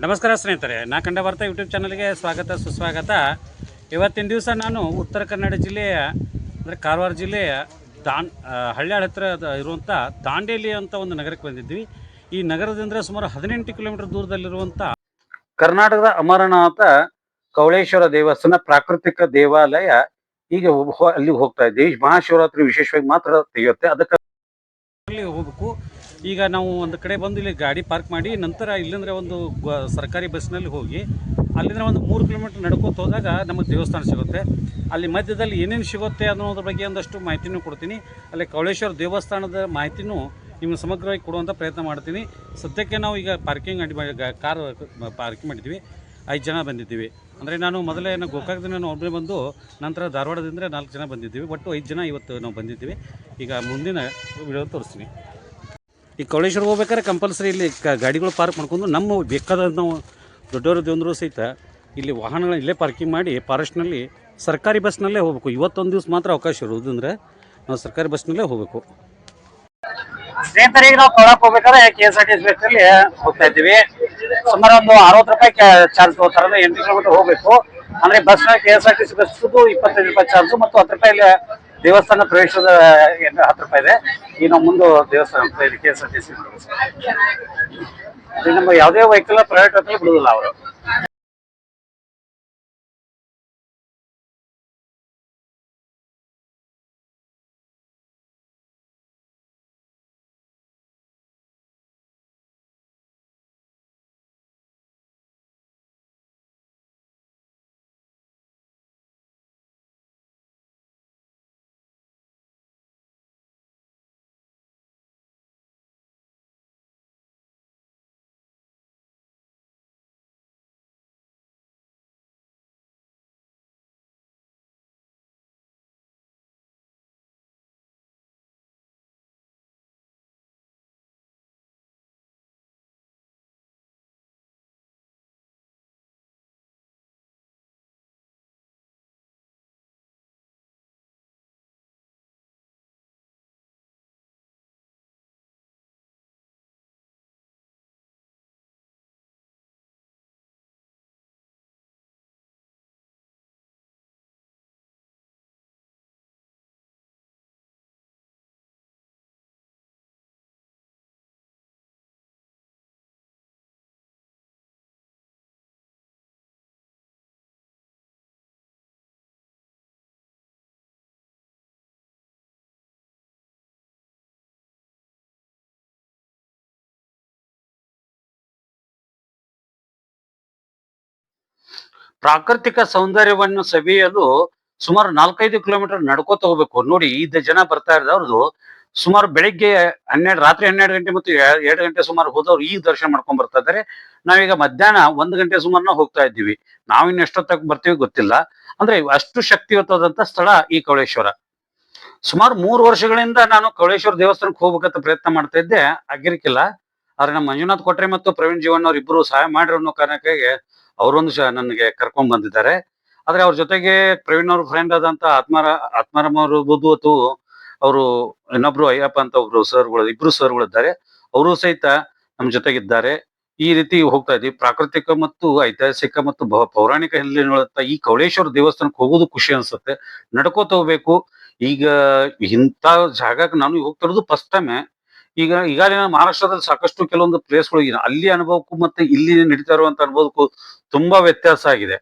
ನಮಸ್ಕಾರ ಸ್ನೇಹಿತರೆ, ನಾ ಕಂಡ ವಾರ್ತಾ ಯೂಟ್ಯೂಬ್ ಚಾನಲ್ಗೆ ಸ್ವಾಗತ ಸುಸ್ವಾಗತ. ಇವತ್ತಿನ ದಿವಸ ನಾನು ಉತ್ತರ ಕನ್ನಡ ಜಿಲ್ಲೆಯ ಅಂದರೆ ಕಾರವಾರ ಜಿಲ್ಲೆಯ ಹಳ್ಯಾಳ ಹತ್ತಿರ ಇರುವಂಥ ದಾಂಡೇಲಿ ಅಂತ ಒಂದು ನಗರಕ್ಕೆ ಬಂದಿದ್ವಿ. ಈ ನಗರದಿಂದ ಸುಮಾರು 18 ಕಿಲೋಮೀಟರ್ ದೂರದಲ್ಲಿರುವಂಥ ಕರ್ನಾಟಕದ ಅಮರನಾಥ ಕೌಳೇಶ್ವರ ದೇವಸ್ಥಾನ ಪ್ರಾಕೃತಿಕ ದೇವಾಲಯ. ಈಗ ಅಲ್ಲಿ ಹೋಗ್ತಾ ಇದ್ದೀವಿ. ಮಹಾಶಿವರಾತ್ರಿ ವಿಶೇಷವಾಗಿ ಮಾತ್ರ ತೆಗೆಯುತ್ತೆ, ಅದಕ್ಕೆ ಹೋಗ್ಬೇಕು. ಈಗ ನಾವು ಒಂದು ಕಡೆ ಬಂದು ಇಲ್ಲಿ ಗಾಡಿ ಪಾರ್ಕ್ ಮಾಡಿ ನಂತರ ಇಲ್ಲಿಂದ್ರೆ ಒಂದು ಸರ್ಕಾರಿ ಬಸ್ನಲ್ಲಿ ಹೋಗಿ ಅಲ್ಲಿಂದ ಒಂದು 3 ಕಿಲೋಮೀಟರ್ ನಡ್ಕೊತ ಹೋದಾಗ ನಮಗೆ ದೇವಸ್ಥಾನ ಸಿಗುತ್ತೆ. ಅಲ್ಲಿ ಮಧ್ಯದಲ್ಲಿ ಏನೇನು ಸಿಗುತ್ತೆ ಅನ್ನೋದ್ರ ಬಗ್ಗೆ ಒಂದಷ್ಟು ಮಾಹಿತಿನೂ ಕೊಡ್ತೀನಿ. ಅಲ್ಲಿ ಕೌಳೇಶ್ವರ ದೇವಸ್ಥಾನದ ಮಾಹಿತಿನೂ ನಿಮ್ಗೆ ಸಮಗ್ರವಾಗಿ ಕೊಡುವಂಥ ಪ್ರಯತ್ನ ಮಾಡ್ತೀನಿ. ಸದ್ಯಕ್ಕೆ ನಾವು ಈಗ ಕಾರ್ ಪಾರ್ಕಿಂಗ್ ಮಾಡಿದ್ವಿ. 5 ಜನ ಬಂದಿದ್ದೀವಿ. ಅಂದರೆ ನಾನು ಮೊದಲೇ ಗೋಕಾಕದಿಂದ ನಾನು ಒಬ್ಬರೇ ಬಂದು ನಂತರ ಧಾರವಾಡದಿಂದ 4 ಜನ ಬಂದಿದ್ದೀವಿ. ಒಟ್ಟು 5 ಜನ ಇವತ್ತು ನಾವು ಬಂದಿದ್ದೀವಿ. ಈಗ ಮುಂದಿನ ವಿಡಿಯೋ ತೋರಿಸ್ತೀನಿ. ಈ ಕೌಳೇಶ್ವರ ಹೋಗ್ಬೇಕಾದ್ರೆ ಕಂಪಲ್ಸರಿ ಇಲ್ಲಿ ಗಾಡಿಗಳು ಪಾರ್ಕ್ ಮಾಡ್ಕೊಂಡು ನಮ್ಮ ಬೇಕಾದ ನಾವು ದೊಡ್ಡವರದ್ದು ಅಂದರೂ ಸಹಿತ ಇಲ್ಲಿ ವಾಹನಗಳನ್ನ ಇಲ್ಲೇ ಪಾರ್ಕಿಂಗ್ ಮಾಡಿ ಫಾರೆಸ್ಟ್ನಲ್ಲಿ ಸರ್ಕಾರಿ ಬಸ್ನಲ್ಲೇ ಹೋಗಬೇಕು. ಇವತ್ತೊಂದು ದಿವಸ ಮಾತ್ರ ಅವಕಾಶ ಇರೋದಂದರೆ ನಾವು ಸರ್ಕಾರಿ ಬಸ್ನಲ್ಲೇ ಹೋಗಬೇಕು. ಸ್ನೇಹಿತರಿಗೆ ನಾವು ಕೊಳಕ್ಕೆ ಹೋಗ್ಬೇಕಾದ್ರೆ KSRTC ಬಸ್ಸಲ್ಲಿ ಹೋಗ್ತಾ ಇದ್ದೀವಿ. ಸುಮಾರು ಒಂದು 60 ರೂಪಾಯಿ ಚಾರ್ಜ್ ತಗೋತಾರೆ. 8 ಕಿಲೋಮೀಟರ್ ಹೋಗಬೇಕು. ಅಂದರೆ ಬಸ್ನಲ್ಲಿ KSRTC ಬಸ್ದು 25 ರೂಪಾಯಿ ಚಾರ್ಜು ಮತ್ತು 10 ರೂಪಾಯಿ ದೇವಸ್ಥಾನ ಪ್ರವೇಶದ 10 ರೂಪಾಯಿ ಇದೆ. ಈಗ ನಾವು ಮುಂದೆ ದೇವಸ್ಥಾನ KSRTC ನಮ್ಮ ಯಾವುದೇ ವೆಹಿಕಲ್ ಪ್ರೈವೇಟ್ ವೆಹಿಕಲ್ ಬಿಡುದಿಲ್ಲ ಅವರು. ಪ್ರಾಕೃತಿಕ ಸೌಂದರ್ಯವನ್ನು ಸವಿಯಲು ಸುಮಾರು 4-5 ಕಿಲೋಮೀಟರ್ ನಡ್ಕೋತ ಹೋಗ್ಬೇಕು. ನೋಡಿ, 5 ಜನ ಬರ್ತಾ ಇರೋದು ಸುಮಾರು ಬೆಳಿಗ್ಗೆ ರಾತ್ರಿ 12 ಗಂಟೆ ಮತ್ತು 2 ಗಂಟೆ ಸುಮಾರು ಹೋದವ್ರು ಈಗ ದರ್ಶನ ಮಾಡ್ಕೊಂಡ್ ಬರ್ತಾ ಇದ್ದಾರೆ. ನಾವೀಗ ಮಧ್ಯಾಹ್ನ 1 ಗಂಟೆ ಸುಮಾರು ಹೋಗ್ತಾ ಇದ್ದೀವಿ. ನಾವಿನ್ನು ಎಷ್ಟೊತ್ತಾಗ ಬರ್ತೀವಿ ಗೊತ್ತಿಲ್ಲ. ಅಂದ್ರೆ ಅಷ್ಟು ಶಕ್ತಿಯುತವಾದಂತ ಸ್ಥಳ ಈ ಕೌಳೇಶ್ವರ. ಸುಮಾರು 3 ವರ್ಷಗಳಿಂದ ನಾನು ಕೌಳೇಶ್ವರ ದೇವಸ್ಥಾನಕ್ಕೆ ಹೋಗ್ಬೇಕಂತ ಪ್ರಯತ್ನ ಮಾಡ್ತಾ ಇದ್ದೆ, ಆಗಿರ್ಕಿಲ್ಲ. ಆದ್ರೆ ನಮ್ಮ ಮಂಜುನಾಥ್ ಕೊಟ್ರೆ ಮತ್ತು ಪ್ರವೀಣ್ ಜೀವನ್ ಅವ್ರ ಇಬ್ಬರು ಸಹಾಯ ಮಾಡಿರೋ ಅನ್ನೋ ಕಾರಣಕ್ಕೆ ಅವರೊಂದು ನನಗೆ ಕರ್ಕೊಂಡ್ ಬಂದಿದ್ದಾರೆ. ಆದ್ರೆ ಅವ್ರ ಜೊತೆಗೆ ಪ್ರವೀಣ್ ಅವ್ರ ಫ್ರೆಂಡ್ ಆದಂತ ಆತ್ಮಾರಾಮ್ ಅವರು ಬುದ್ಧು ಅವರು ಇನ್ನೊಬ್ರು ಅಯ್ಯಪ್ಪ ಅಂತ ಒಬ್ರು ಇಬ್ರು ಸರ್ಗಳು ಇದ್ದಾರೆ. ಅವರು ಸಹಿತ ನಮ್ಮ ಜೊತೆಗಿದ್ದಾರೆ. ಈ ರೀತಿ ಹೋಗ್ತಾ ಇದ್ವಿ. ಪ್ರಾಕೃತಿಕ ಮತ್ತು ಐತಿಹಾಸಿಕ ಮತ್ತು ಪೌರಾಣಿಕ ಹಿನ್ನೆಲೆಯುಳ್ಳ ಈ ಕೌಳೇಶ್ವರ ದೇವಸ್ಥಾನಕ್ಕೆ ಹೋಗೋದು ಖುಷಿ ಅನ್ಸುತ್ತೆ. ನಡ್ಕೋತ ಹೋಗ್ಬೇಕು. ಈಗ ಇಂಥ ಜಾಗಕ್ಕೆ ನಾನು ಹೋಗ್ತಿರೋದು ಫಸ್ಟ್ ಟೈಮ್. ಈಗಾಗಲೇ ನಾನು ಮಹಾರಾಷ್ಟ್ರದಲ್ಲಿ ಸಾಕಷ್ಟು ಕೆಲವೊಂದು ಪ್ಲೇಸ್ಗಳು ಅಲ್ಲಿ ಅನುಭವಕ್ಕೂ ಮತ್ತೆ ಇಲ್ಲಿ ನಡೀತಾ ಇರುವಂತ ಅನುಭವಕ್ಕೂ ತುಂಬಾ ವ್ಯತ್ಯಾಸ ಆಗಿದೆ.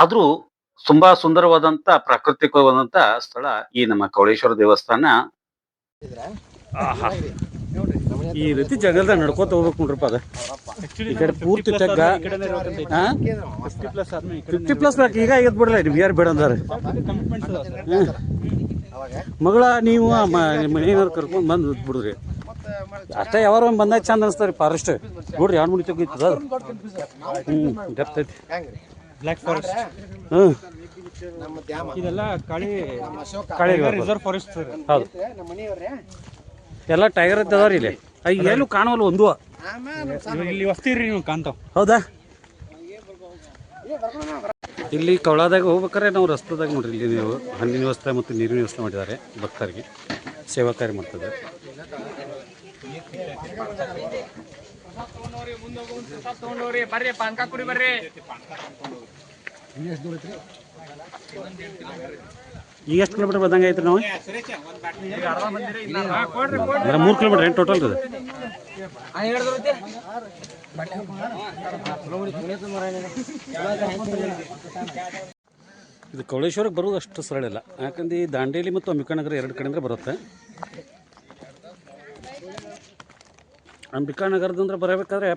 ಆದ್ರೂ ತುಂಬಾ ಸುಂದರವಾದಂತ ಪ್ರಾಕೃತಿಕವಾದಂತ ಸ್ಥಳ ಈ ನಮ್ಮ ಕೌಳೇಶ್ವರ ದೇವಸ್ಥಾನ. ಈ ರೀತಿ ಜಗಲ್ದಾಗ ನಡ್ಕೋತ ಹೋಗ್ಬೇಕು ನೋಡ್ರಪ್ಪ. ಅದ ಈ ಕಡೆ ಪೂರ್ತಿ ತಗ್ಗ 50+ ಈಗ ಎದ್ ಬಿಡಲ್ಲ ಯಾರು ಬೇಡ ಅಂದಾರೆ. ಮಗಳ ನೀವು ಮನೆಯವ್ರು ಕರ್ಕೊಂಡ್ ಬಂದು ಬಿಡುದ್ರಿ ಅಷ್ಟೇ. ಯಾವಾರ ಬಂದಾಗ ಚಂದ ಅನಿಸ್ತಾರೆ. ಫಾರೆಸ್ಟ್ ನೋಡ್ರಿ 2 ಮುಡಿ ತೆಗಿತದ. ಡೆಪ್ತ್ ಐತಿ. Black forest. ಇದೆಲ್ಲ ಕಾಳಿ ರಿಸರ್ವ್ ಫಾರೆಸ್ಟ್. ಹೌದು, ಎಲ್ಲ ಟೈಗರ್ ಇದ್ದವ್ರಿ ಇಲ್ಲಿ. ಎಲ್ಲೂ ಕಾಣವಲ್ಲ ಒಂದು. ಇಲ್ಲಿ ವಸ್ತಿರಿ ನೀವು ಕಾಣ್ತಾವ. ಹೌದಾ? ಇಲ್ಲಿ ಕವಳಾದಾಗ ಹೋಗ್ಬೇಕಾದ್ರೆ ನಾವು ರಸ್ತೆದಾಗ ನೋಡ್ರಿ, ಇಲ್ಲಿ ನೀವು ಹಣ್ಣಿನ ವ್ಯವಸ್ಥೆ ಮತ್ತು ನೀರಿನ ವ್ಯವಸ್ಥೆ ಮಾಡಿದ್ದಾರೆ. ಭಕ್ತರಿಗೆ ಸೇವಾ ಕಾರ್ಯ ಮಾಡ್ತದೆ. ತಗೊಂಡವ್ರಿ ಬರ್ರಿ ಪಾನ್ಕ ಕುಡಿ ಬರ್ರಿ. ಈಗ ಎಷ್ಟು ಕಿಲೋಮೀಟರ್ ಬಂದಂಗೆ ಐತ್ರಿ ನಾವು? 3 ಕಿಲೋಮೀಟರ್ ಏನು ಟೋಟಲ್ ಇದು? ಇದು ಕವಳೇಶ್ವರಕ್ಕೆ ಬರೋದು ಅಷ್ಟು ಸರಳ ಇಲ್ಲ, ಯಾಕಂದ್ರೆ ಈ ದಾಂಡೇಲಿ ಮತ್ತು ಅಂಬಿಕಾನಗರ ಎರಡು ಕಡೆಯಿಂದ ಬರುತ್ತೆ. ಅಂಬಿಕಾನಗರದಿಂದ ಬರಬೇಕಾದ್ರೆ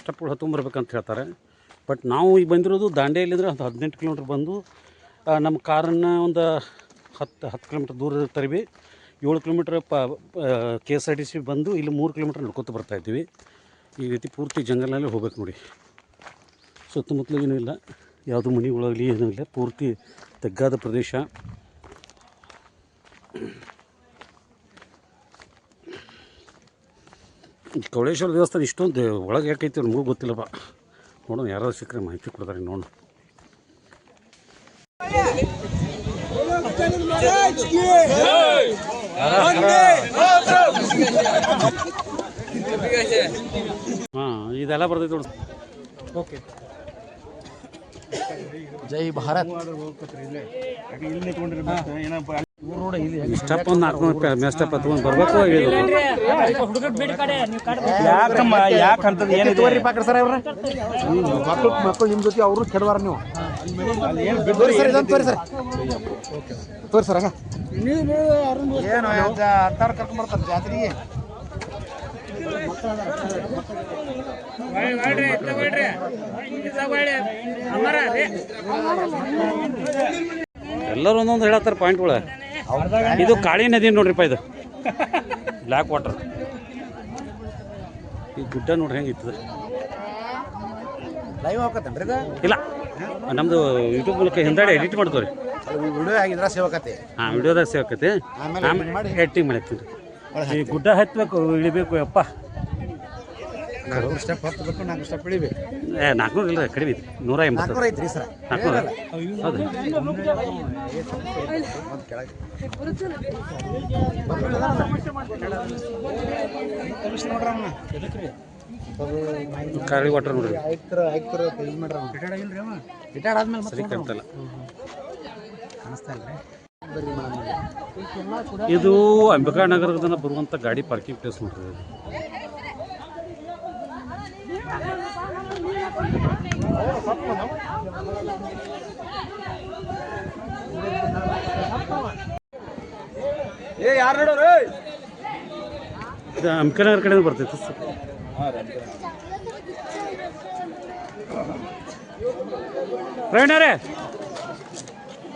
ಸ್ಟೆಪ್ಗಳು ಹತ್ಕೊಂಡ್ಬರ್ಬೇಕಂತ ಹೇಳ್ತಾರೆ. ಬಟ್ ನಾವು ಈಗ ಬಂದಿರೋದು ದಾಂಡೇಲಿ ಅಂದರೆ 18 ಕಿಲೋಮೀಟ್ರ್ ಬಂದು ನಮ್ಮ ಕಾರನ್ನು ಒಂದು 10 ಕಿಲೋಮೀಟ್ರ್ ದೂರ ತರಿವಿ 7 ಕಿಲೋಮೀಟ್ರ್ KSRTC ಬಂದು ಇಲ್ಲಿ 3 ಕಿಲೋಮೀಟ್ರ್ ನಡ್ಕೊತ ಬರ್ತಾಯಿದ್ದೀವಿ. ಈ ರೀತಿ ಪೂರ್ತಿ ಜಂಗಲ್ನಲ್ಲಿ ಹೋಗ್ಬೇಕು ನೋಡಿ. ಸುತ್ತಮುತ್ತಲೂ ಏನೂ ಇಲ್ಲ, ಯಾವುದು ಮನೆಗಳಾಗಲಿ ಏನೂ ಇಲ್ಲ, ಪೂರ್ತಿ ತೆಗ್ಗಾದ ಪ್ರದೇಶ. ಕವಳೇಶ್ವರ ದೇವಸ್ಥಾನ ಇಷ್ಟೊಂದು ಒಳಗೆ ಯಾಕೈತಿ ನಮಗೂ ಗೊತ್ತಿಲ್ಲಪ್ಪ. ನೋಡೋಣ, ಯಾರಾದ್ರು ಸಿಕ್ಕರೆ ಮಾಹಿತಿ ಕೊಡ್ತಾರೆ ನೋಡೋಣ. ಹಾಂ, ಇದೆಲ್ಲ ಬರ್ತೈತೆ ನೋಡಿ. ಓಕೆ, ಜೈ ಭಾರತ್. ಸ್ಟೆಪ್ ಒಂದು 400 ಸ್ಟೆಪ್ ಹತ್ಕೊಂಡು ಬರಬೇಕು. ಮಕ್ಕಳು ನಿಮ್ಮ ಜೊತೆ ಅವರು ಕೆಡವಾರ ನೀವು ತೋರಿ ಸರ್, ಇದನ್ನು ತೋರಿ ಸರ್, ತೋರಿ ಸರ್. ಹಂಗ ಏನು ಅಂಥವ್ರು ಕರ್ಕೊಂಡ್ಬರ್ತಾರೆ ಜಾತ್ರೆಗೆ. ಎಲ್ಲರೂ ಒಂದೊಂದು ಹೇಳತ್ತಾರೆ ಪಾಯಿಂಟ್ಗಳು. ಇದು ಕಾಳಿ ನದಿ ನೋಡ್ರಿಪ್ಪ, ಇದು ಬ್ಲ್ಯಾಕ್ ವಾಟರ್. ಈ ಗುಡ್ಡ ನೋಡ್ರಿ ಹೆಂಗಿರ್ತದೆ. ಲೈವ್ ಹಾಕತ್ತೇನ್ರಿ ಇದು? ಇಲ್ಲ, ನಮ್ಮದು ಯೂಟ್ಯೂಬ್ ಮೂಲಕ ಹಿಂದಾಡಿ ಎಡಿಟ್ ಮಾಡ್ತೀವಿ. ವಿಡಿಯೋ ಆಗಿದ್ರೆ ಸೇವಕತೆ. ಹಾಂ, ವಿಡಿಯೋದಾಗ ಸೇವಕತೆ ಆಮೇಲೆ ಎಡಿಟಿಂಗ್ ಮಾಡತ್ತೀವಿ. ಈ ಗುಡ್ಡ ಹತ್ತಬೇಕು, ಇಳಿಬೇಕು. ಅಪ್ಪ 4 ಸ್ಟೆಪ್ ಹತ್ತಬೇಕು, 4 ಸ್ಟೆಪ್ ಇಳಿಬೇಕು. 400 ಇಲ್ಲ, ಕಡಿಮೆ ಐತಿ, 180. 400 ಐತ್ರಿ ಸರ್. 400 ಹೌದು. ಕಾಳಿ ವಾಟರ್ ನೋಡ್ರಿ, ಸರಿ ಕಾಣ್ತಲ್ಲ. ಇದು ಅಂಬಿಕಾನಗರದಿಂದ ಬರುವಂಥ ಗಾಡಿ ಪಾರ್ಕಿಂಗ್ ಪ್ಲೇಸ್ ನೋಡ್ರಿ. ಇದು ಅಂಬಿಕಾನಗರ ಕಡೆಯಿಂದ ಬರ್ತೈತೆ ಸರ್. ಪ್ರವೀಣ್ ಅವರೇ,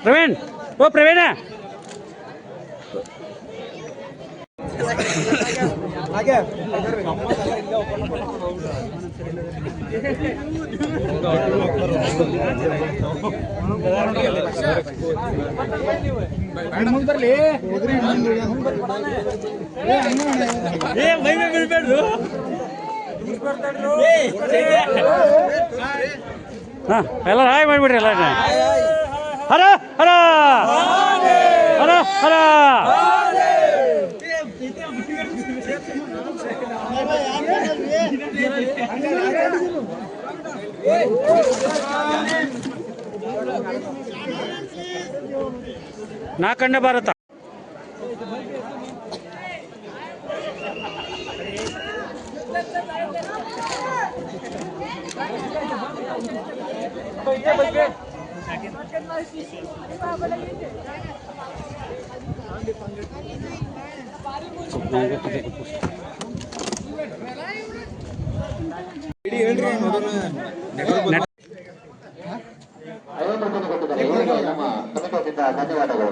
ಪ್ರವೀಣ್, ಓ ಪ್ರವೀಣ, ಹಾಂ, ಎಲ್ಲ ಹಾಯ್ ಮಾಡಿಬಿಡ್ರಿ ಎಲ್ಲ. ಹರ ಹರ ಹರ ಹರ. ನಾಕಂಡ ಭಾರತ. ಧನ್ಯವಾದಗಳು.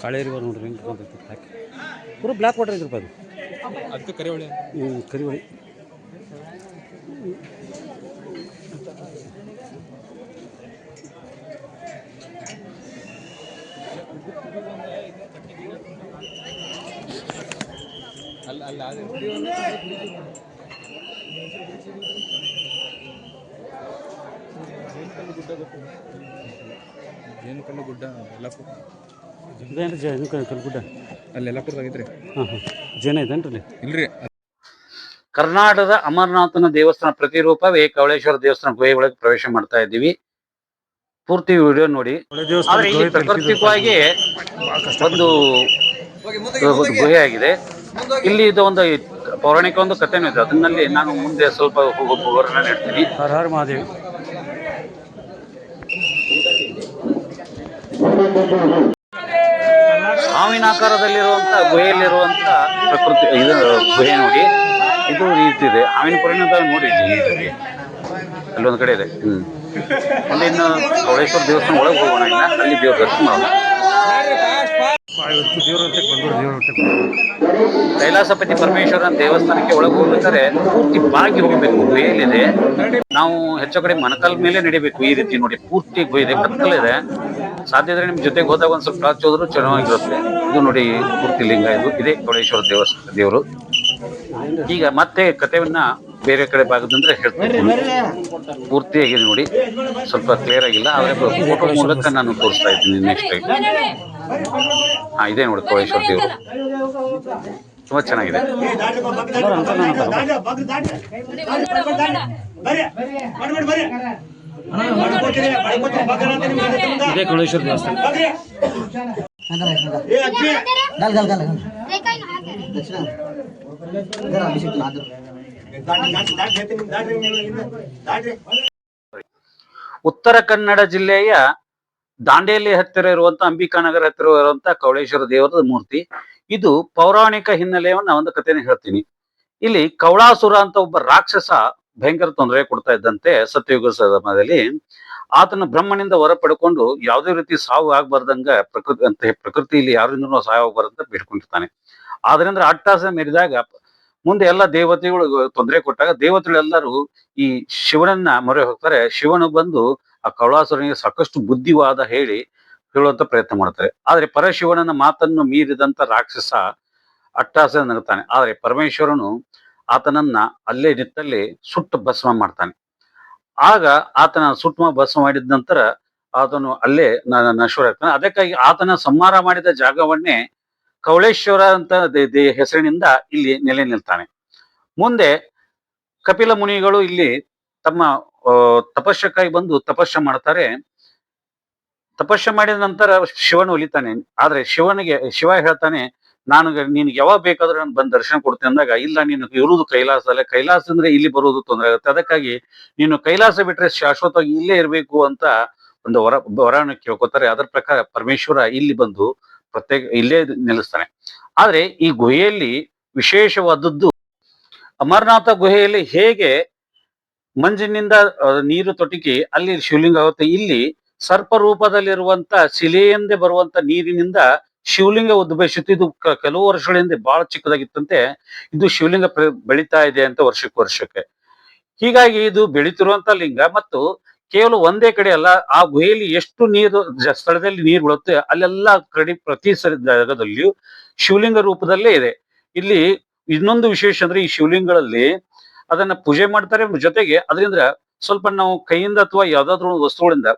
ಕಾಳೇರಿ ನೋಡ್ರಿ ಹೆಂಗೆ ಬಂದೈತಿ. ಬ್ಲ್ಯಾಕ್ ಪೂರ ಬ್ಲ್ಯಾಕ್ ವಾಟರ್ ಐತ್ರಪ್ಪ ಅದು. ಅದು ಕರಿವಳಿ. ಕರಿವಳಿ. ಅಲ್ಲ ಜೇನುಕಲ್ಲು ಗುಡ್ಡ ಎಲ್ಲ ಇದೇನು ಕಲ್ಗುಡ್ಡ ಅಲ್ಲಿ ಯಲ್ಲಾಪುರದಾಗ ಐತ್ರಿ. ಹಾಂ ಹಾಂ ಜನ ಇದೇನ್ರಿ ಇಲ್ರಿ ಕರ್ನಾಟಕದ ಅಮರನಾಥನ ದೇವಸ್ಥಾನ ಪ್ರತಿರೂಪವೇ ಕವಳೇಶ್ವರ ದೇವಸ್ಥಾನ ಗುಹೆ ಒಳಗೆ ಪ್ರವೇಶ ಮಾಡ್ತಾ ಇದ್ದೀವಿ. ಪೂರ್ತಿ ವಿಡಿಯೋ ನೋಡಿ. ಆದ್ರೆ ಇಲ್ಲಿ ಪ್ರಾಕೃತಿಕವಾಗಿ ಒಂದು ಗುಹೆ ಆಗಿದೆ. ಇಲ್ಲಿ ಇದು ಒಂದು ಪೌರಾಣಿಕ ಒಂದು ಕಥೆನೂ ಇದೆ. ಅದನ್ನಲ್ಲಿ ನಾನು ಮುಂದೆ ಸ್ವಲ್ಪ ವಿವರಣೆ ನೀಡ್ತೀನಿ. ಹರ ಹರ ಮಹಾದೇವ್. ಹಾವಿನ ಆಕಾರದಲ್ಲಿರುವಂತ ಗುಹೆಯಲ್ಲಿರುವಂತ ಪ್ರಕೃತಿ ಇದು ಗುಹೆ ನೋಡಿ. ಇದು ರೀತಿ ಇದೆ. ಹಾವಿನ ಪರಿಣಾಮ ನೋಡಿ ಅಲ್ಲೊಂದು ಕಡೆ ಇದೆ. ಅಲ್ಲಿ ಇನ್ನು ಕವಳೇಶ್ವರ ದೇವಸ್ಥಾನ ಒಳಗೆ ಹೋಗೋಣ. ಇಲ್ಲ ಅಲ್ಲಿ ದೇವ್ರ ದರ್ಶನ ಮಾಡೋಣ. ಕೈಲಾಸಪತಿ ಪರಮೇಶ್ವರನ ದೇವಸ್ಥಾನಕ್ಕೆ ಒಳಗೆ ಹೋಗ್ಬೇಕಾದ್ರೆ ಪೂರ್ತಿ ಬಾಗಿ ಹೋಗ್ಬೇಕು. ಗುಹೆಯಲ್ಲಿದೆ. ನಾವು ಹೆಚ್ಚು ಕಡೆ ಮನಕಲ್ ಮೇಲೆ ನಡಿಬೇಕು. ಈ ರೀತಿ ನೋಡಿ ಪೂರ್ತಿ ಗುಹೆ ಇದೆ, ಕತ್ತಲಿದೆ. ಸಾಧ್ಯ ಇದ್ರೆ ನಿಮ್ ಜೊತೆಗೆ ಹೋದಾಗ ಒಂದ್ ಸ್ವಲ್ಪ ಟಾರ್ಚ್ ಹೋದ್ರು ಚೆನ್ನಾಗಿರುತ್ತೆ. ಇದು ನೋಡಿ ಪೂರ್ತಿ ಲಿಂಗ. ಇದು ಇದೇ ಕವಳೇಶ್ವರ ದೇವರು. ಈಗ ಮತ್ತೆ ಕಥೆಯನ್ನ ಬೇರೆ ಕಡೆ ಭಾಗದಂದ್ರೆ ಹೇಳ್ತೀನಿ. ಪೂರ್ತಿಯಾಗಿದೆ ನೋಡಿ, ಸ್ವಲ್ಪ ಕ್ಲಿಯರ್ ಆಗಿಲ್ಲ. ಆದ್ರೆ ಫೋಟೋ ಮೂಲಕ ನಾನು ತೋರಿಸ್ತಾ ಇದ್ದೀನಿ ನೆಕ್ಸ್ಟ್ ಟೈಮ್. ಹಾ ಇದೇ ನೋಡಿ ಕವಳೇಶ್ವರ ದೇವರು, ತುಂಬಾ ಚೆನ್ನಾಗಿದೆ. ಇದೇ ಕವಳೇಶ್ವರ ದೇವಸ್ಥಾನ. ಉತ್ತರ ಕನ್ನಡ ಜಿಲ್ಲೆಯ ದಾಂಡೇಲಿ ಹತ್ತಿರ ಇರುವಂತ ಅಂಬಿಕಾನಗರ ಹತ್ತಿರ ಇರುವಂತ ಕವಳೇಶ್ವರ ದೇವರದ ಮೂರ್ತಿ. ಇದು ಪೌರಾಣಿಕ ಹಿನ್ನೆಲೆಯನ್ನ ಒಂದು ಕಥೆನ ಹೇಳ್ತೀನಿ. ಇಲ್ಲಿ ಕವಳಾಸುರ ಅಂತ ಒಬ್ಬ ರಾಕ್ಷಸ ಭಯಂಕರ ತೊಂದರೆ ಕೊಡ್ತಾ ಇದ್ದಂತೆ ಸತ್ಯಯುಗ ಸಮಯದಲ್ಲಿ. ಆತನ ಬ್ರಹ್ಮನಿಂದ ಹೊರ ಪಡ್ಕೊಂಡು ಯಾವುದೇ ರೀತಿ ಸಾವು ಆಗ್ಬಾರ್ದಂಗ ಪ್ರಕೃತಿಯಲ್ಲಿ ಯಾರಿಂದನೂ ಸಾವು ಆಗ್ಬಾರ್ದಂತ ಬೇಡ್ಕೊಂಡಿರ್ತಾನೆ. ಆದ್ರಿಂದ ಅಟ್ಟಾಸ ಮೆರಿದಾಗ ಮುಂದೆ ಎಲ್ಲ ದೇವತೆಗಳು ತೊಂದರೆ ಕೊಟ್ಟಾಗ ದೇವತೆಗಳೆಲ್ಲರೂ ಈ ಶಿವನನ್ನ ಮೊರೆ ಹೋಗ್ತಾರೆ. ಶಿವನು ಬಂದು ಆ ಕವಳಾಸುರನಿಗೆ ಸಾಕಷ್ಟು ಬುದ್ಧಿವಾದ ಹೇಳುವಂತ ಪ್ರಯತ್ನ ಮಾಡ್ತಾರೆ. ಆದ್ರೆ ಪರಶಿವನನ್ನ ಮಾತನ್ನು ಮೀರಿದಂತ ರಾಕ್ಷಸ ಅಟ್ಟಾಸ ನಗುತ್ತಾನೆ. ಆದ್ರೆ ಪರಮೇಶ್ವರನು ಆತನನ್ನ ಅಲ್ಲೇ ನಿತ್ತಲ್ಲಿ ಸುಟ್ಟು ಭಸ್ಮ ಮಾಡ್ತಾನೆ. ಆಗ ಆತನ ಸುಟ್ಟು ಭಸ್ಮ ಮಾಡಿದ ನಂತರ ಆತನು ಅಲ್ಲೇ ನಶ್ವರ ಆಗ್ತಾನೆ. ಅದಕ್ಕಾಗಿ ಆತನ ಸಂಹಾರ ಮಾಡಿದ ಜಾಗವನ್ನೇ ಕವಳೇಶ್ವರ ಅಂತ ಹೆಸರಿನಿಂದ ಇಲ್ಲಿ ನೆಲೆ ನಿಲ್ತಾನೆ. ಮುಂದೆ ಕಪಿಲ ಮುನಿಗಳು ಇಲ್ಲಿ ತಮ್ಮ ತಪಸ್ಸಕ್ಕಾಗಿ ಬಂದು ತಪಸ್ಸ ಮಾಡ್ತಾರೆ. ತಪಸ್ಸ ಮಾಡಿದ ನಂತರ ಶಿವನು ಒಲಿತಾನೆ. ಆದ್ರೆ ಶಿವ ಹೇಳ್ತಾನೆ, ನೀನು ಯಾವಾಗ ಬೇಕಾದ್ರೂ ನಾನು ಬಂದು ದರ್ಶನ ಕೊಡ್ತೇನೆ ಅಂದಾಗ, ಇಲ್ಲ ನೀನು ಇರುವುದು ಕೈಲಾಸ ಅಲ್ಲ, ಕೈಲಾಸ ಅಂದ್ರೆ ಇಲ್ಲಿ ಬರುವುದು ತೊಂದರೆ ಆಗುತ್ತೆ. ಅದಕ್ಕಾಗಿ ನೀನು ಕೈಲಾಸ ಬಿಟ್ರೆ ಶಾಶ್ವತವಾಗಿ ಇಲ್ಲೇ ಇರಬೇಕು ಅಂತ ಒಂದು ವರವನ್ನು ಕೇಳ್ಕೊತಾರೆ. ಅದರ ಪ್ರಕಾರ ಪರಮೇಶ್ವರ ಇಲ್ಲಿ ಬಂದು ಇಲ್ಲೇ ನೆಲೆಸ್ತಾನೆ. ಆದ್ರೆ ಈ ಗುಹೆಯಲ್ಲಿ ವಿಶೇಷವಾದದ್ದು, ಅಮರನಾಥ ಗುಹೆಯಲ್ಲಿ ಹೇಗೆ ಮಂಜಿನಿಂದ ನೀರು ತೊಟ್ಟಿಗೆ ಅಲ್ಲಿ ಶಿವಲಿಂಗ ಆಗುತ್ತೆ, ಇಲ್ಲಿ ಸರ್ಪ ರೂಪದಲ್ಲಿರುವಂತ ಶಿಲೆಯಂದೇ ಬರುವಂತ ನೀರಿನಿಂದ ಶಿವಲಿಂಗ ಉದ್ಭವಿಸುತ್ತೆ. ಇದು ಕೆಲವು ವರ್ಷಗಳಿಂದ ಬಹಳ ಚಿಕ್ಕದಾಗಿತ್ತಂತೆ. ಇದು ಶಿವಲಿಂಗ ಬೆಳೀತಾ ಇದೆ ಅಂತ ವರ್ಷಕ್ಕೆ. ಹೀಗಾಗಿ ಇದು ಬೆಳೀತಿರುವಂತ ಲಿಂಗ. ಮತ್ತು ಕೇವಲ ಒಂದೇ ಕಡೆ ಅಲ್ಲ, ಆ ಗುಹೆಯಲ್ಲಿ ಎಷ್ಟು ನೀರು ಸ್ಥಳದಲ್ಲಿ ನೀರು ಬೀಳುತ್ತೆ ಅಲ್ಲೆಲ್ಲ ಕಡೆ ಪ್ರತಿ ಜಾಗದಲ್ಲಿಯೂ ಶಿವಲಿಂಗ ರೂಪದಲ್ಲೇ ಇದೆ. ಇಲ್ಲಿ ಇನ್ನೊಂದು ವಿಶೇಷ ಅಂದ್ರೆ, ಈ ಶಿವಲಿಂಗಗಳಲ್ಲಿ ಅದನ್ನ ಪೂಜೆ ಮಾಡ್ತಾರೆ. ಜೊತೆಗೆ ಅದರಿಂದ ಸ್ವಲ್ಪ ನಾವು ಕೈಯಿಂದ ಅಥವಾ ಯಾವ್ದಾದ್ರು ಒಂದು ವಸ್ತುಗಳಿಂದ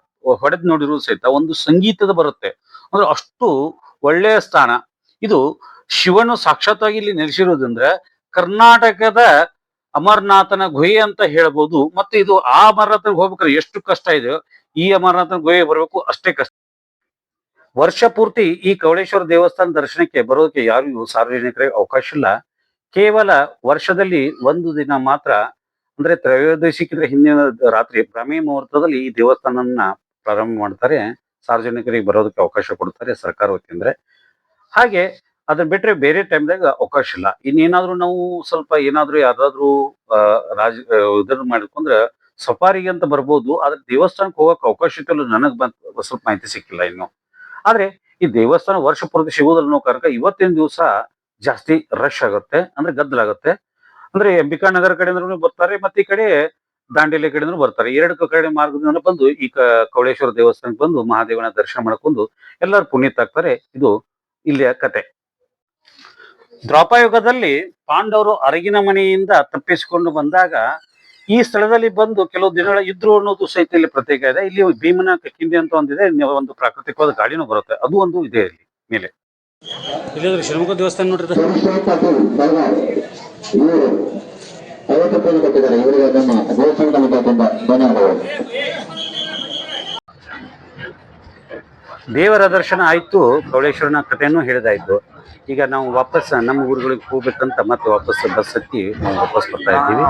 ಹೊಡೆದ್ ನೋಡಿರೋ ಸಹಿತ ಒಂದು ಸಂಗೀತದ ಬರುತ್ತೆ. ಅಂದ್ರೆ ಅಷ್ಟು ಒಳ್ಳೆಯ ಸ್ಥಾನ ಇದು. ಶಿವನು ಸಾಕ್ಷಾತ್ತಾಗಿ ಇಲ್ಲಿ ನೆಲೆಸಿರೋದ್ರಿಂದ ಕರ್ನಾಟಕದ ಅಮರನಾಥನ ಗುಹೆ ಅಂತ ಹೇಳ್ಬೋದು. ಮತ್ತೆ ಇದು ಆ ಅಮರನಾಥನ ಹೋಗ್ಬೇಕಾದ್ರೆ ಎಷ್ಟು ಕಷ್ಟ ಇದೆಯೋ, ಈ ಅಮರನಾಥನ ಗುಹೆ ಬರ್ಬೇಕು ಅಷ್ಟೇ ಕಷ್ಟ. ವರ್ಷ ಪೂರ್ತಿ ಈ ಕವಳೇಶ್ವರ ದೇವಸ್ಥಾನ ದರ್ಶನಕ್ಕೆ ಬರೋದಕ್ಕೆ ಯಾರಿಗೂ ಸಾರ್ವಜನಿಕರಿಗೆ ಅವಕಾಶ ಇಲ್ಲ. ಕೇವಲ ವರ್ಷದಲ್ಲಿ ಒಂದು ದಿನ ಮಾತ್ರ, ಅಂದ್ರೆ ತ್ರಯೋದಶಿಕ್ಕಿಂತ ಹಿಂದಿನ ರಾತ್ರಿ ಬ್ರಾಹ್ಮಿ ಮುಹೂರ್ತದಲ್ಲಿ ಈ ದೇವಸ್ಥಾನನ ಪ್ರಾರಂಭ ಮಾಡ್ತಾರೆ. ಸಾರ್ವಜನಿಕರಿಗೆ ಬರೋದಕ್ಕೆ ಅವಕಾಶ ಕೊಡ್ತಾರೆ ಸರ್ಕಾರ ವತಿಯಿಂದ. ಹಾಗೆ ಅದನ್ನ ಬಿಟ್ರೆ ಬೇರೆ ಟೈಮ್ದಾಗ ಅವಕಾಶ ಇಲ್ಲ. ಇನ್ನೇನಾದ್ರೂ ನಾವು ಸ್ವಲ್ಪ ಏನಾದ್ರೂ ಯಾವ್ದಾದ್ರು ಇದನ್ನ ಮಾಡ್ಕೊಂಡ್ರೆ ಸಫಾರಿಗೆ ಅಂತ ಬರ್ಬೋದು. ಆದ್ರೆ ದೇವಸ್ಥಾನಕ್ಕೆ ಹೋಗಕ್ಕೆ ಅವಕಾಶ ಇತ್ತಲ್ಲ, ನನಗ್ ಸ್ವಲ್ಪ ಮಾಹಿತಿ ಸಿಕ್ಕಿಲ್ಲ ಇನ್ನು. ಆದ್ರೆ ಈ ದೇವಸ್ಥಾನ ವರ್ಷ ಪೂರ್ತಿ ಸಿಗೋದಿಲ್ಲ ಅನ್ನೋ ಕಾರಣ ಇವತ್ತಿನ ದಿವಸ ಜಾಸ್ತಿ ರಶ್ ಆಗುತ್ತೆ, ಅಂದ್ರೆ ಗದ್ದಲಾಗುತ್ತೆ. ಅಂದ್ರೆ ಅಂಬಿಕಾ ನಗರ ಕಡೆಯಿಂದ ಬರ್ತಾರೆ, ಮತ್ತೆ ಈ ಕಡೆ ದಾಂಡೇಲಿ ಕಡೆಯಿಂದ ಬರ್ತಾರೆ. ಎರಡು ಕಡೆ ಮಾರ್ಗದಿಂದ ಬಂದು ಈ ಕವಳೇಶ್ವರ ದೇವಸ್ಥಾನಕ್ಕೆ ಬಂದು ಮಹಾದೇವನ ದರ್ಶನ ಮಾಡ್ಕೊಂಡು ಎಲ್ಲರೂ ಪುನೀತಾಗ್ತಾರೆ. ಇದು ಇಲ್ಲಿಯ ಕತೆ. ದ್ವಾಪರಯುಗದಲ್ಲಿ ಪಾಂಡವರು ಅರಗಿನ ಮನೆಯಿಂದ ತಪ್ಪಿಸಿಕೊಂಡು ಬಂದಾಗ ಈ ಸ್ಥಳದಲ್ಲಿ ಬಂದು ಕೆಲವು ದಿನಗಳ ಇದ್ರು ಅನ್ನೋದು ಸಹಿತ ಇಲ್ಲಿ ಪ್ರತ್ಯೇಕ ಇದೆ. ಇಲ್ಲಿ ಭೀಮನ ಕಿಂಡಿ ಅಂತ ಒಂದಿದೆ, ಒಂದು ಪ್ರಾಕೃತಿಕವಾದ ಗಾಳಿನೂ ಬರುತ್ತೆ, ಅದು ಒಂದು ಇದೆ ಇಲ್ಲಿ ಮೇಲೆ. ಇಲ್ಲಿದ್ರೆ ಶಿವಮೊಗ್ಗ ದೇವಸ್ಥಾನ ನೋಡ್ರಿ ಇದು. ದೇವರ ದರ್ಶನ ಆಯ್ತು, ಕವಳೇಶ್ವರನ ಕಥೆಯನ್ನು ಹೇಳಿದಾಯ್ತು. ಈಗ ನಾವು ವಾಪಸ್ ನಮ್ಮ ಊರುಗಳಿಗೆ ಹೋಗ್ಬೇಕಂತ ಮತ್ತೆ ವಾಪಸ್ ಬಸ್ ಹತ್ತಿ ನಾವು ವಾಪಸ್ ಬರ್ತಾ ಇದ್ದೀವಿ.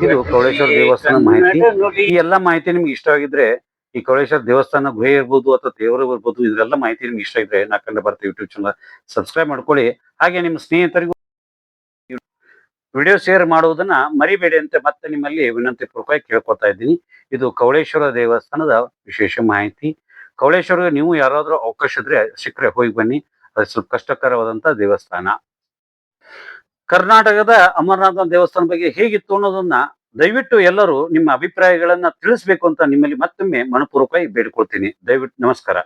ಇದು ಕವಳೇಶ್ವರ ದೇವಸ್ಥಾನ ಮಾಹಿತಿ. ಈ ಎಲ್ಲಾ ಮಾಹಿತಿ ನಿಮ್ಗೆ ಇಷ್ಟವಾಗಿದ್ರೆ, ಈ ಕವಳೇಶ್ವರ ದೇವಸ್ಥಾನ ಗುಹೆ ಇರ್ಬೋದು ಅಥವಾ ದೇವರು ಇರ್ಬೋದು, ಇದೆಲ್ಲ ಮಾಹಿತಿ ನಿಮ್ಗೆ ಇಷ್ಟ ಇದ್ರೆ ನಾ ಕಂಡ ಬರ್ತೀವಿ ಯೂಟ್ಯೂಬ್ ಚಾನಲ್ ಸಬ್ಸ್ಕ್ರೈಬ್ ಮಾಡ್ಕೊಳ್ಳಿ. ಹಾಗೆ ನಿಮ್ಮ ಸ್ನೇಹಿತರಿಗೂ ವಿಡಿಯೋ ಶೇರ್ ಮಾಡುವುದನ್ನ ಮರಿಬೇಡಿ ಅಂತ ಮತ್ತೆ ನಿಮ್ಮಲ್ಲಿ ವಿನಂತಿ ಪೂರ್ವಕವಾಗಿ ಕೇಳ್ಕೊತಾ ಇದ್ದೀನಿ. ಇದು ಕವಳೇಶ್ವರ ದೇವಸ್ಥಾನದ ವಿಶೇಷ ಮಾಹಿತಿ. ಕವಳೇಶ್ವರ ನೀವು ಯಾರಾದ್ರೂ ಅವಕಾಶ ಇದ್ರೆ ಸಿಕ್ಕರೆ ಹೋಗಿ ಬನ್ನಿ. ಅದು ಸ್ವಲ್ಪ ಕಷ್ಟಕರವಾದಂತ ದೇವಸ್ಥಾನ. ಕರ್ನಾಟಕದ ಅಮರನಾಥ ದೇವಸ್ಥಾನ ಬಗ್ಗೆ ಹೇಗಿತ್ತು ಅನ್ನೋದನ್ನ ದಯವಿಟ್ಟು ಎಲ್ಲರೂ ನಿಮ್ಮ ಅಭಿಪ್ರಾಯಗಳನ್ನ ತಿಳಿಸ್ಬೇಕು ಅಂತ ನಿಮ್ಮಲ್ಲಿ ಮತ್ತೊಮ್ಮೆ ಮನಪೂರ್ವಕವಾಗಿ ಬೇಡಿಕೊಳ್ತೀನಿ. ದಯವಿಟ್ಟು ನಮಸ್ಕಾರ.